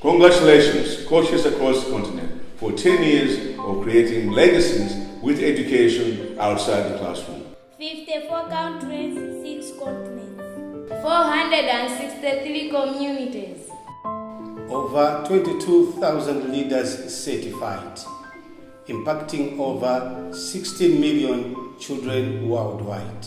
Congratulations, coaches across the continent, for 10 years of creating legacies with education outside the classroom. 54 countries, 6 continents, 463 communities. Over 22,000 leaders certified, impacting over 16 million children worldwide.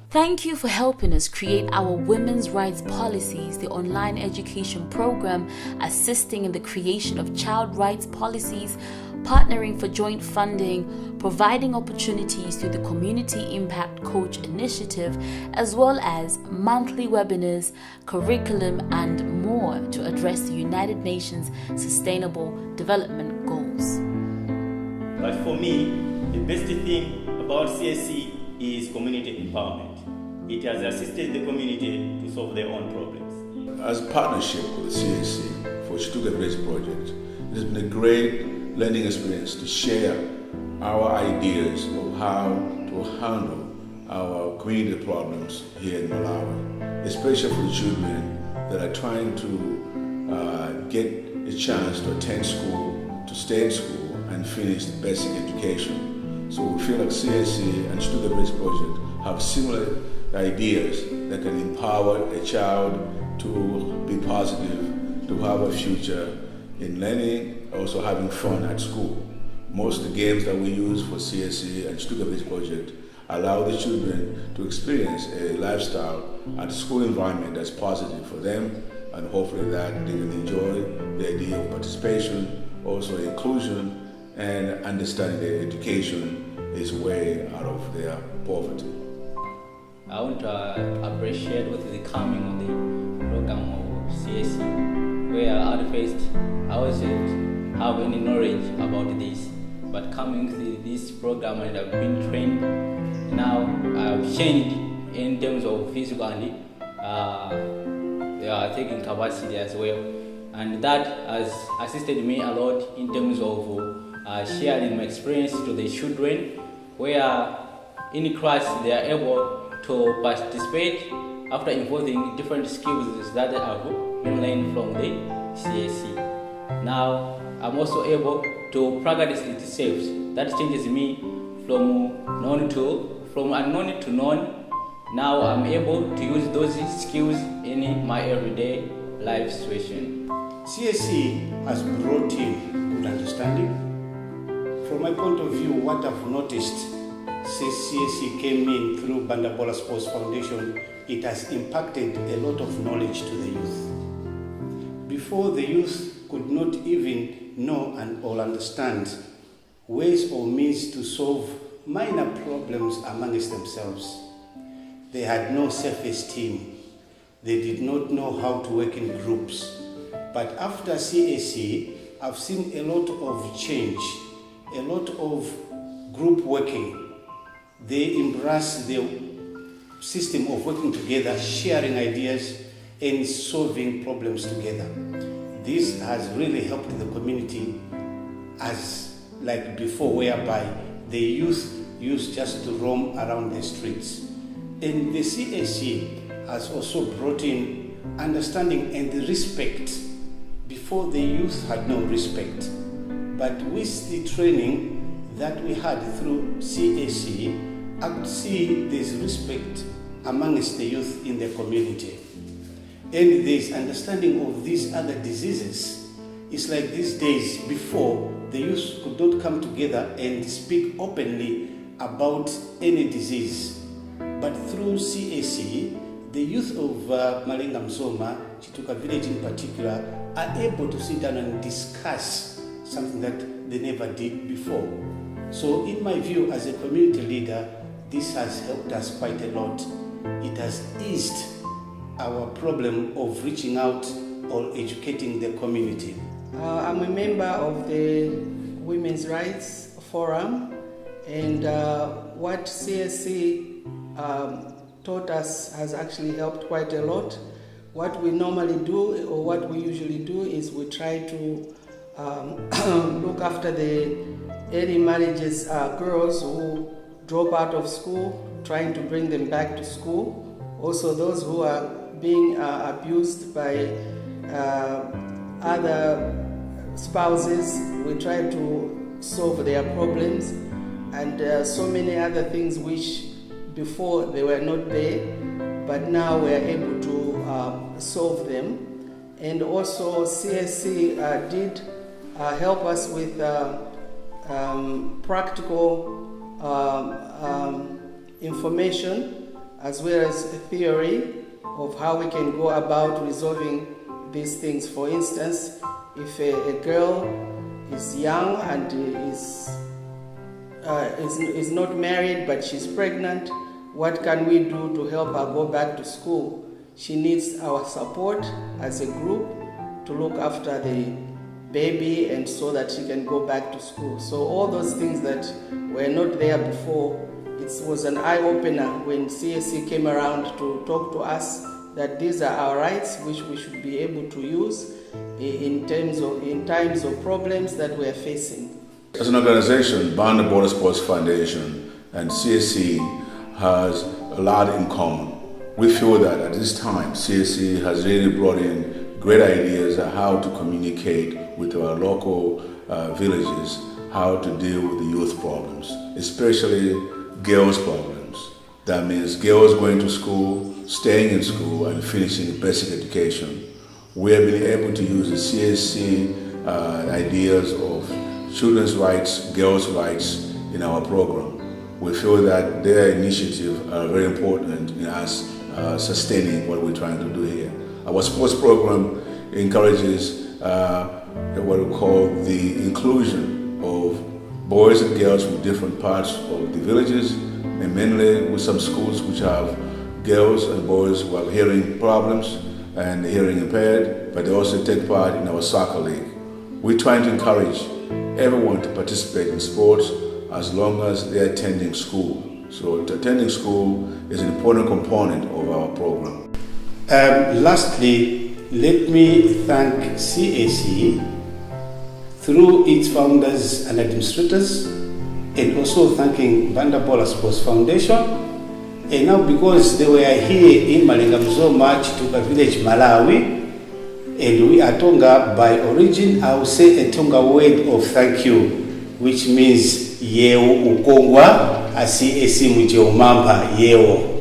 Thank you for helping us create our women's rights policies, the online education program, assisting in the creation of child rights policies, partnering for joint funding, providing opportunities through the Community Impact Coach Initiative, as well as monthly webinars, curriculum, and more to address the United Nations Sustainable Development Goals. But for me, the best thing about CAC is community empowerment. It has assisted the community to solve their own problems. As a partnership with the CAC for Stuttgart Bridge project, it has been a great learning experience to share our ideas of how to handle our community problems here in Malawi, especially for the children that are trying to get a chance to attend school, to stay in school, and finish the basic education. So we feel like CAC and Stuttgart Bridge project have similar ideas that can empower a child to be positive, to have a future in learning, also having fun at school. Most of the games that we use for CAC and Stuttgart Bridge project allow the children to experience a lifestyle at a school environment that's positive for them, and hopefully that they can enjoy the idea of participation, also inclusion, and understanding that education is a way out of their poverty. I want to appreciate what is coming on the program of CAC, where at first I wasn't have any knowledge about this, but coming to this program and I've been trained, now I've changed in terms of physical and they are taking capacity as well, and that has assisted me a lot in terms of sharing my experience to the children, where in class they are able to participate after involving different skills that I've been learned from the CAC. Now I'm also able to practice itself. That changes me from unknown to known. Now I'm able to use those skills in my everyday life situation. CAC has brought in good understanding. From my point of view, what I've noticed since CAC came in through Bandabola Sports Foundation, it has impacted a lot of knowledge to the youth. Before, the youth could not even know or understand ways or means to solve minor problems amongst themselves. They had no self-esteem. They did not know how to work in groups. But after CAC, I've seen a lot of change, a lot of group working. They embrace the system of working together, sharing ideas, and solving problems together. This has really helped the community as like before, whereby the youth used just to roam around the streets. And the CAC has also brought in understanding and respect. Before, the youth had no respect. But with the training that we had through CAC, I could see there's respect amongst the youth in the community. And there's understanding of these other diseases. It's like these days before, the youth could not come together and speak openly about any disease. But through CAC, the youth of Malenga Msoma, Chituka village in particular, are able to sit down and discuss something that they never did before. So in my view, as a community leader, this has helped us quite a lot. It has eased our problem of reaching out or educating the community. I'm a member of the Women's Rights Forum, and what CAC taught us has actually helped quite a lot. What we normally do, or what we usually do, is we try to look after the early marriages girls who drop out of school, trying to bring them back to school. Also those who are being abused by other spouses. We try to solve their problems, and so many other things which before they were not there, but now we are able to solve them. And also CAC did help us with practical information as well as theory of how we can go about resolving these things. For instance, if a girl is young and is not married but she's pregnant, what can we do to help her go back to school? She needs our support as a group to look after the baby and so that she can go back to school. So all those things that were not there before, it was an eye-opener when CAC came around to talk to us that these are our rights which we should be able to use in times of problems that we are facing. As an organization, Banda Border Sports Foundation and CAC has a lot in common. We feel that at this time, CAC has really brought in great ideas on how to communicate with our local villages, how to deal with the youth problems, especially girls' problems. That means girls going to school, staying in school, and finishing basic education. We have been able to use the CAC ideas of children's rights, girls' rights in our program. We feel that their initiatives are very important in us sustaining what we're trying to do here. Our sports program encourages what we call the inclusion of boys and girls from different parts of the villages, and mainly with some schools which have girls and boys who have hearing problems and hearing impaired, but they also take part in our soccer league. We're trying to encourage everyone to participate in sports as long as they're attending school. So attending school is an important component of our program. Lastly, let me thank CAC through its founders and administrators, and also thanking Banda Border Sports Foundation. And now because they were here in Malengamzoma, Chituka Village, Malawi, and we are Tonga by origin, I will say a Tonga word of thank you, which means Yeo Ukongwa, asi esi muje umamba Yeo.